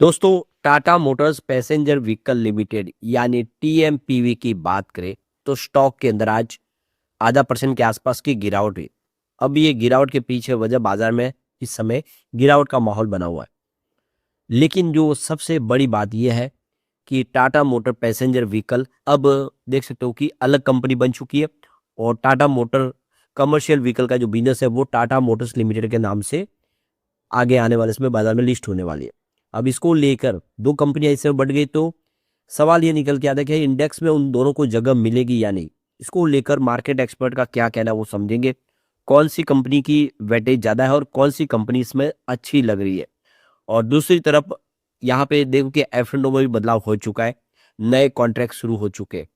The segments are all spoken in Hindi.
दोस्तों, Tata Motors passenger vehicle limited यानी टीएमपीवी की बात करें तो स्टॉक के अंदर आज आधा परसेंट के आसपास की गिरावट हुई। अब ये गिरावट के पीछे वजह बाजार में इस समय गिरावट का माहौल बना हुआ है। लेकिन जो सबसे बड़ी बात यह है कि टाटा मोटर पैसेंजर व्हीकल अब देख सकते हो कि अलग कंपनी बन चुकी है और टाटा मोटर कमर्शियल व्हीकल का जो बिजनेस है वो टाटा मोटर्स लिमिटेड के नाम से आगे आने वाले समय बाजार में लिस्ट होने वाली है। अब इसको लेकर दो कंपनियां इससे बढ़ गई तो सवाल ये निकल के आता है कि इंडेक्स में उन दोनों को जगह मिलेगी या नहीं। इसको लेकर मार्केट एक्सपर्ट का क्या कहना है वो समझेंगे। कौन सी कंपनी की वेटेज ज़्यादा है और कौन सी कंपनी इसमें अच्छी लग रही है। और दूसरी तरफ यहाँ पे देखो कि एफ&ओ में भी बदलाव हो चुका है, नए कॉन्ट्रैक्ट शुरू हो चुके हैं।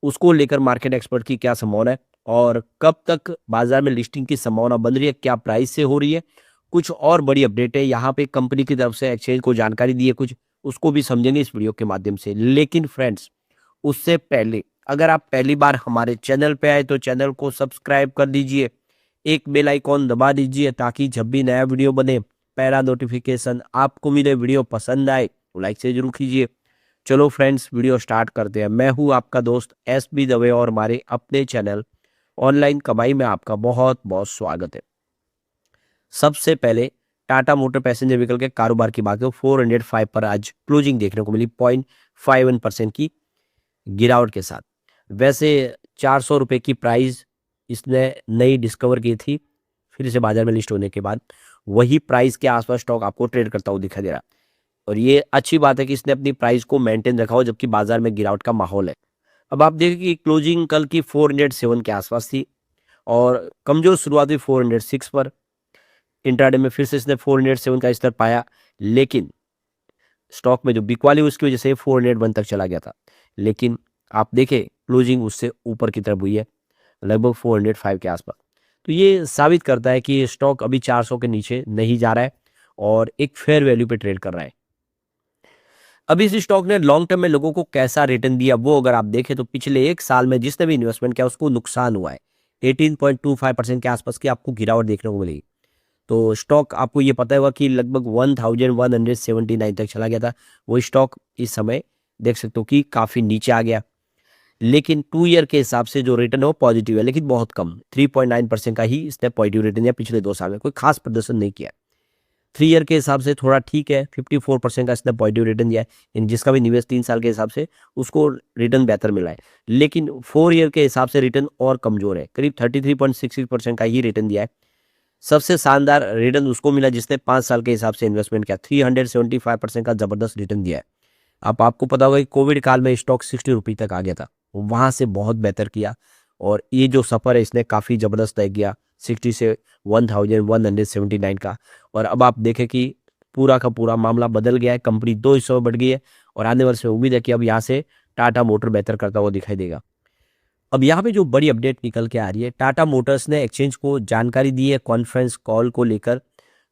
उसको लेकर मार्केट एक्सपर्ट की क्या संभावना है और कब तक बाजार में लिस्टिंग की संभावना बन रही है, क्या प्राइस से हो रही है। कुछ और बड़ी अपडेट है यहाँ पे कंपनी की तरफ से एक्सचेंज को जानकारी दी है कुछ, उसको भी समझेंगे इस वीडियो के माध्यम से। लेकिन फ्रेंड्स, उससे पहले अगर आप पहली बार हमारे चैनल पे आए तो चैनल को सब्सक्राइब कर दीजिए, एक बेल आइकॉन दबा दीजिए ताकि जब भी नया वीडियो बने पहला नोटिफिकेशन आपको मिले। वीडियो पसंद आए तो लाइक से जरूर कीजिए। चलो फ्रेंड्स, वीडियो स्टार्ट करते हैं। मैं हूं आपका दोस्त एस बी दवे और हमारे अपने चैनल ऑनलाइन कमाई में आपका बहुत बहुत स्वागत है। सबसे पहले टाटा मोटर पैसेंजर व्हीकल के कारोबार की बात करें, 405 पर आज क्लोजिंग देखने को मिली 0.51% की गिरावट के साथ। वैसे 400 रुपये की प्राइस इसने नई डिस्कवर की थी फिर से बाजार में लिस्ट होने के बाद। वही प्राइस के आसपास स्टॉक आपको ट्रेड करता हुआ दिखाई दे रहा है और ये अच्छी बात है कि इसने अपनी प्राइस को मेंटेन रखा हो जबकि बाजार में गिरावट का माहौल है। अब आप देखिए कि क्लोजिंग कल की 407 के आसपास थी और कमजोर शुरुआत हुई 406 पर। इंट्राडे में फिर से इसने 407 का स्तर पाया, लेकिन स्टॉक में जो बिकवाली उसकी वजह से 401 तक चला गया था। लेकिन आप देखें क्लोजिंग उससे ऊपर की तरफ हुई है, लगभग 405 के आसपास। तो ये साबित करता है कि ये स्टॉक अभी 400 के नीचे नहीं जा रहा है और एक फेयर वैल्यू पे ट्रेड कर रहा है। अभी इस स्टॉक ने लॉन्ग टर्म में लोगों को कैसा रिटर्न दिया वो अगर आप देखें तो पिछले एक साल में जिसने भी इन्वेस्टमेंट किया उसको नुकसान हुआ है। 18.25% के आसपास की आपको गिरावट देखने को मिलेगी। तो स्टॉक आपको ये पता होगा कि लगभग 1179 तक चला गया था। वो स्टॉक इस समय देख सकते हो कि काफ़ी नीचे आ गया। लेकिन 2 ईयर के हिसाब से जो रिटर्न है वो पॉजिटिव है, लेकिन बहुत कम 3.9% का ही इसने पॉजिटिव रिटर्न दिया। पिछले 2 साल में कोई खास प्रदर्शन नहीं किया। 3 ईयर के हिसाब से थोड़ा ठीक है, 54% का इसने पॉजिटिव रिटर्न दिया है। जिसका भी निवेश 3 साल के हिसाब से उसको रिटर्न बेहतर मिला है। लेकिन 4 ईयर के हिसाब से रिटर्न और कमजोर है, करीब 33.66% का ही रिटर्न दिया है। सबसे शानदार रिटर्न उसको मिला जिसने 5 साल के हिसाब से इन्वेस्टमेंट किया, 375% का जबरदस्त रिटर्न दिया है। अब आपको पता होगा कि कोविड काल में स्टॉक 60 रुपये तक आ गया था, वहां से बहुत बेहतर किया और ये जो सफर है इसने काफी जबरदस्त तय किया 60 से 1179 का। और अब आप देखें कि पूरा का पूरा मामला बदल गया है, कंपनी 2 हिस्सों में बढ़ गई है और आने वाले समय उम्मीद है कि अब यहाँ से टाटा मोटर बेहतर करता हुआ दिखाई देगा। अब यहाँ पे जो बड़ी अपडेट निकल के आ रही है, टाटा मोटर्स ने एक्सचेंज को जानकारी दी है कॉन्फ्रेंस कॉल को लेकर।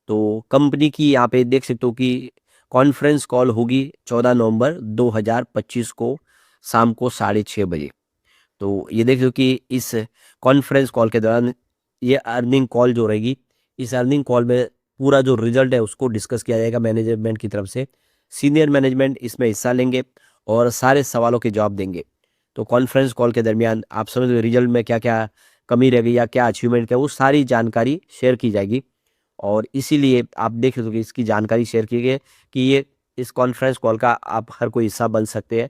तो कंपनी की यहाँ पे देख सकते हो कि कॉन्फ्रेंस कॉल होगी 14 नवंबर 2025 को शाम को 6:30 बजे। तो ये देख लो कि इस कॉन्फ्रेंस कॉल के दौरान ये अर्निंग कॉल जो रहेगी, इस अर्निंग कॉल में पूरा जो रिजल्ट है उसको डिस्कस किया जाएगा मैनेजमेंट की तरफ से। सीनियर मैनेजमेंट इसमें हिस्सा लेंगे और सारे सवालों के जवाब देंगे। तो कॉन्फ्रेंस कॉल के दरमियान आप समझ लो रिजल्ट में क्या क्या कमी रह गई या क्या अचीवमेंट क्या, वो सारी जानकारी शेयर की जाएगी। और इसीलिए आप देख रहे हो कि इसकी जानकारी शेयर की गई है कि ये इस कॉन्फ्रेंस कॉल का आप हर कोई हिस्सा बन सकते हैं।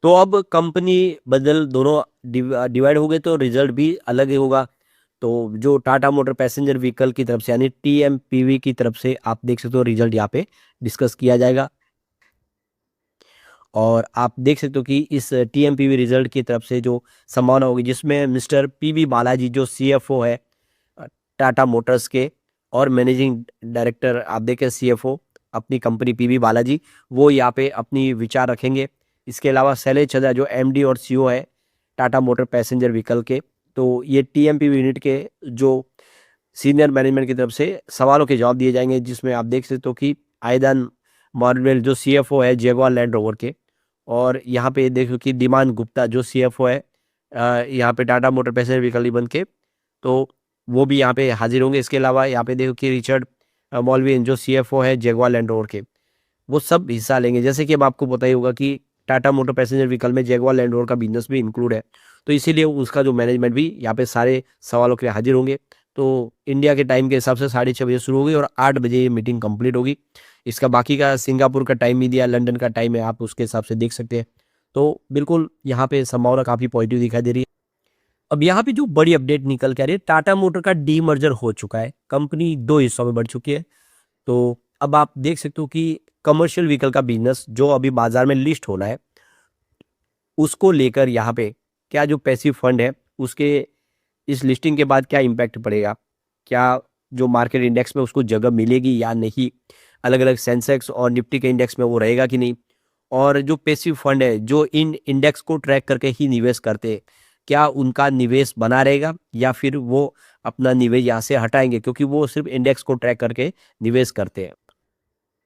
तो अब कंपनी बदल दोनों डिवाइड हो गए तो रिजल्ट भी अलग ही होगा। तो जो टाटा मोटर पैसेंजर व्हीकल की तरफ से यानी टीएमपीवी की तरफ से आप देख सकते हो रिजल्ट यहाँ पे डिस्कस किया जाएगा। और आप देख सकते हो कि इस टीएमपीवी रिजल्ट की तरफ से जो संभावना होगी जिसमें मिस्टर पीवी बालाजी जो सीएफओ है टाटा मोटर्स के और मैनेजिंग डायरेक्टर आप देखें सीएफओ अपनी कंपनी पीवी बालाजी, वो यहाँ पे अपनी विचार रखेंगे। इसके अलावा शैलेश चड्ढा जो एमडी और सीईओ है टाटा मोटर पैसेंजर व्हीकल के, तो ये टीएमपीवी यूनिट के जो सीनियर मैनेजमेंट की तरफ से सवालों के जवाब दिए जाएंगे। जिसमें आप देख सकते हो कि आयदान मॉर्वेल जो सीएफओ है जगुआर लैंड रोवर के, और यहाँ पे देखो कि दिमान गुप्ता जो सीएफओ है यहाँ पे टाटा मोटर पैसेंजर व्हीकल बन के, तो वो भी यहाँ पे हाजिर होंगे। इसके अलावा यहाँ पे देखो कि रिचर्ड मौलवी जो सीएफओ है जगुआर लैंड रोवर के, वो सब हिस्सा लेंगे। जैसे कि अब आपको पता ही होगा कि टाटा मोटर पैसेंजर व्हीकल में जैगुआर लैंड रोवर का बिजनेस भी इंक्लूड है, तो इसीलिए उसका जो मैनेजमेंट भी यहाँ पे सारे सवालों के लिए हाजिर होंगे। तो इंडिया के टाइम के हिसाब से 6:30 बजे शुरू होगी और 8 बजे ये मीटिंग कंप्लीट होगी। इसका बाकी का सिंगापुर का टाइम भी दिया, लंदन का टाइम है, आप उसके हिसाब से देख सकते हैं। तो बिल्कुल यहाँ पे संभावना काफ़ी पॉजिटिव दिखाई दे रही है। अब यहाँ पे जो बड़ी अपडेट निकल के आ रही है, टाटा मोटर का डीमर्जर हो चुका है, कंपनी 2 हिस्सों में बढ़ चुकी है। तो अब आप देख सकते हो कि कमर्शियल व्हीकल का बिजनेस जो अभी बाजार में लिस्ट होना है, उसको लेकर यहाँ पे क्या जो पैसिव फंड है उसके इस लिस्टिंग के बाद क्या इम्पैक्ट पड़ेगा, क्या जो मार्केट इंडेक्स में उसको जगह मिलेगी या नहीं, अलग अलग सेंसेक्स और निफ्टी के इंडेक्स में वो रहेगा कि नहीं, और जो पैसिव फंड है जो इन इंडेक्स को ट्रैक करके ही निवेश करते हैं, क्या उनका निवेश बना रहेगा या फिर वो अपना निवेश यहाँ से हटाएंगे, क्योंकि वो सिर्फ इंडेक्स को ट्रैक करके निवेश करते हैं।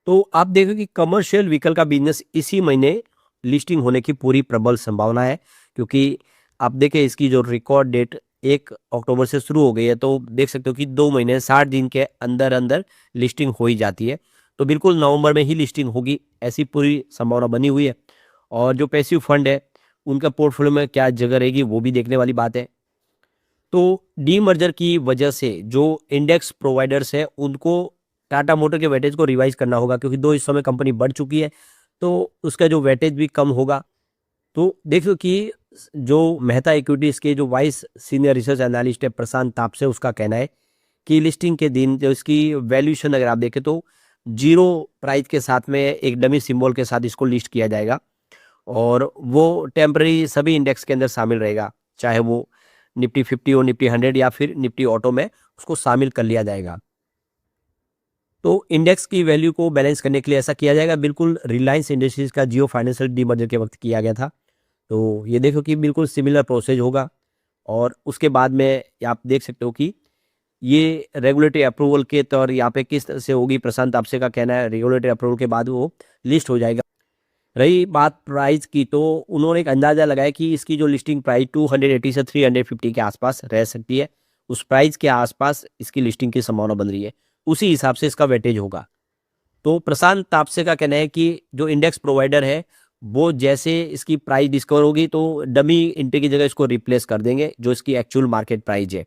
तो आप देखो कि कमर्शियल व्हीकल का बिजनेस इसी महीने लिस्टिंग होने की पूरी प्रबल संभावना है, क्योंकि आप देखें इसकी जो रिकॉर्ड डेट 1 अक्टूबर से शुरू हो गई है, तो देख सकते हो कि 2 महीने 60 दिन के अंदर अंदर लिस्टिंग हो ही जाती है। तो बिल्कुल नवंबर में ही लिस्टिंग होगी, ऐसी पूरी संभावना बनी हुई है। और जो पैसिव फंड है उनका पोर्टफोलियो में क्या जगह रहेगी वो भी देखने वाली बात है। तो डीमर्जर की वजह से जो इंडेक्स प्रोवाइडर्स है उनको टाटा मोटर के वेटेज को रिवाइज करना होगा, क्योंकि 2 हिस्सों में कंपनी बढ़ चुकी है, तो उसका जो वेटेज भी कम होगा। तो देखो कि जो मेहता इक्विटीज के जो वाइस सीनियर रिसर्च एनालिस्ट है प्रशांत तापसे, उसका कहना है कि लिस्टिंग के दिन जो इसकी वैल्यूएशन अगर आप देखें तो जीरो प्राइस के साथ में एक डमी सिंबल के साथ इसको लिस्ट किया जाएगा, और वो टेम्पररी सभी इंडेक्स के अंदर शामिल रहेगा, चाहे वो निफ्टी 50 और निफ्टी 100 या फिर निफ्टी ऑटो में उसको शामिल कर लिया जाएगा। तो इंडेक्स की वैल्यू को बैलेंस करने के लिए ऐसा किया जाएगा, बिल्कुल रिलायंस इंडस्ट्रीज का जियो फाइनेंशियल डीमर्जर के वक्त किया गया था। तो ये देखो कि बिल्कुल सिमिलर प्रोसेस होगा, और उसके बाद में आप देख सकते हो कि ये रेगुलेटरी अप्रूवल के तौर यहाँ पे किस तरह से होगी। प्रशांत तापसे का कहना है रेगुलेटरी अप्रूवल के बाद वो लिस्ट हो जाएगा। रही बात प्राइस की, तो उन्होंने एक अंदाजा लगाया कि इसकी जो लिस्टिंग प्राइस 280 से 350 के आसपास रह सकती है। उस प्राइस के आसपास इसकी लिस्टिंग की संभावना बन रही है, उसी हिसाब से इसका वेटेज होगा। तो प्रशांत तापसे का कहना है कि जो इंडेक्स प्रोवाइडर है वो जैसे इसकी प्राइस डिस्कवर होगी तो डमी एंट्री की जगह इसको रिप्लेस कर देंगे, जो इसकी एक्चुअल मार्केट प्राइस है,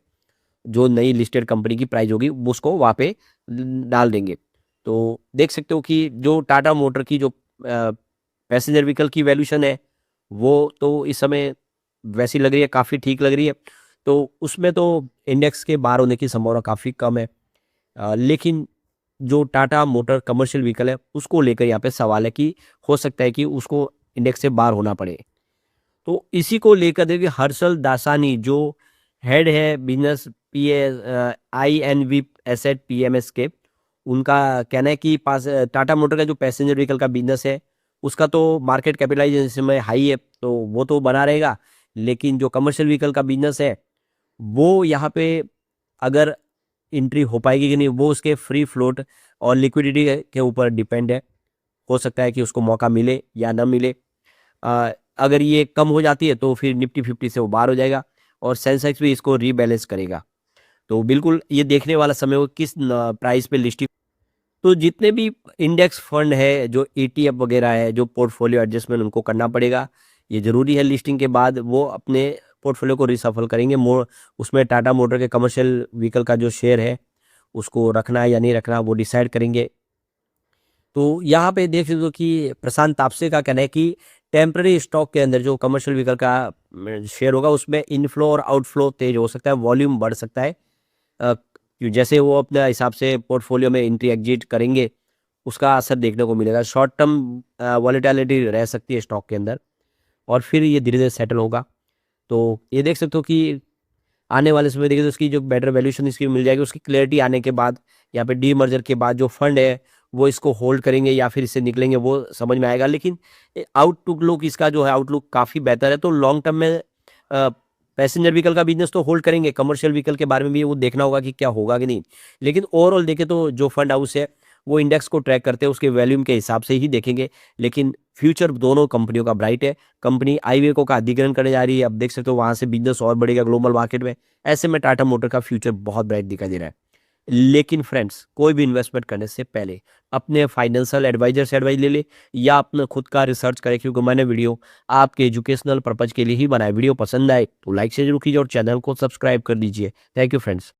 जो नई लिस्टेड कंपनी की प्राइस होगी वो उसको वहाँ पे डाल देंगे। तो देख सकते हो कि जो टाटा मोटर की जो पैसेंजर व्हीकल की वैल्यूशन है वो तो इस समय वैसी लग रही है, काफ़ी ठीक लग रही है। तो उसमें तो इंडेक्स के बाहर होने की संभावना काफ़ी कम है। लेकिन जो टाटा मोटर कमर्शियल व्हीकल है उसको लेकर यहाँ पे सवाल है कि हो सकता है कि उसको इंडेक्स से बाहर होना पड़े। तो इसी को लेकर देखिए हर्षल दासानी जो हेड है बिजनेस INV एसेट PMS के, उनका कहना है कि पास टाटा मोटर का जो पैसेंजर व्हीकल का बिजनेस है उसका तो मार्केट कैपिटलाइजेशन में हाई है, तो वो तो बना रहेगा, लेकिन जो कमर्शियल व्हीकल का बिजनेस है वो यहाँ पे अगर एंट्री हो पाएगी कि नहीं वो उसके फ्री फ्लोट और लिक्विडिटी के ऊपर डिपेंड है। हो सकता है कि उसको मौका मिले या ना मिले। अगर ये कम हो जाती है तो फिर निफ्टी 50 से वो बाहर हो जाएगा और सेंसेक्स भी इसको रीबैलेंस करेगा। तो बिल्कुल ये देखने वाला समय हो किस प्राइस पे लिस्टिंग। तो जितने भी इंडेक्स फंड है जो ETF वगैरह है जो पोर्टफोलियो एडजस्टमेंट उनको करना पड़ेगा, ये ज़रूरी है। लिस्टिंग के बाद वो अपने पोर्टफोलियो को रिसफल करेंगे, मोर उसमें टाटा मोटर के कमर्शियल व्हीकल का जो शेयर है उसको रखना है या नहीं रखना वो डिसाइड करेंगे। तो यहाँ पे देख सकते हो कि प्रशांत तापसे का कहना है कि टेम्पररी स्टॉक के अंदर जो कमर्शियल व्हीकल का शेयर होगा उसमें इनफ्लो और आउटफ्लो तेज हो सकता है, वॉल्यूम बढ़ सकता है। जैसे वो अपने हिसाब से पोर्टफोलियो में एंट्री एग्जिट करेंगे उसका असर देखने को मिलेगा। शॉर्ट टर्म वॉलेटिलिटी रह सकती है स्टॉक के अंदर और फिर ये धीरे धीरे सेटल होगा। तो ये देख सकते हो कि आने वाले समय देखिए तो उसकी जो बेटर वैल्यूशन इसकी मिल जाएगी, उसकी क्लैरिटी आने के बाद यहाँ पे डीमर्जर के बाद जो फंड है वो इसको होल्ड करेंगे या फिर इससे निकलेंगे वो समझ में आएगा। लेकिन आउटलुक इसका जो है आउटलुक काफ़ी बेहतर है। तो लॉन्ग टर्म में पैसेंजर व्हीकल का बिजनेस तो होल्ड करेंगे, कमर्शियल व्हीकल के बारे में भी वो देखना होगा कि क्या होगा कि नहीं। लेकिन ओवरऑल देखें तो जो फंड हाउस है वो इंडेक्स को ट्रैक करते हैं उसके वैल्यूम के हिसाब से ही देखेंगे। लेकिन फ्यूचर दोनों कंपनियों का ब्राइट है। कंपनी आईवेको का अधिग्रहण करने जा रही है, अब देख सकते हो वहाँ से बिजनेस और बढ़ेगा ग्लोबल मार्केट में। ऐसे में टाटा मोटर का फ्यूचर बहुत ब्राइट दिखाई दे रहा है। लेकिन फ्रेंड्स कोई भी इन्वेस्टमेंट करने से पहले अपने फाइनेंशियल एडवाइजर से एडवाइस ले ले या अपना खुद का रिसर्च करे, क्योंकि मैंने वीडियो आपके एजुकेशनल पर्पज के लिए ही बनाया। वीडियो पसंद आए तो लाइक से जरूर कीजिए और चैनल को सब्सक्राइब कर दीजिए। Thank you friends.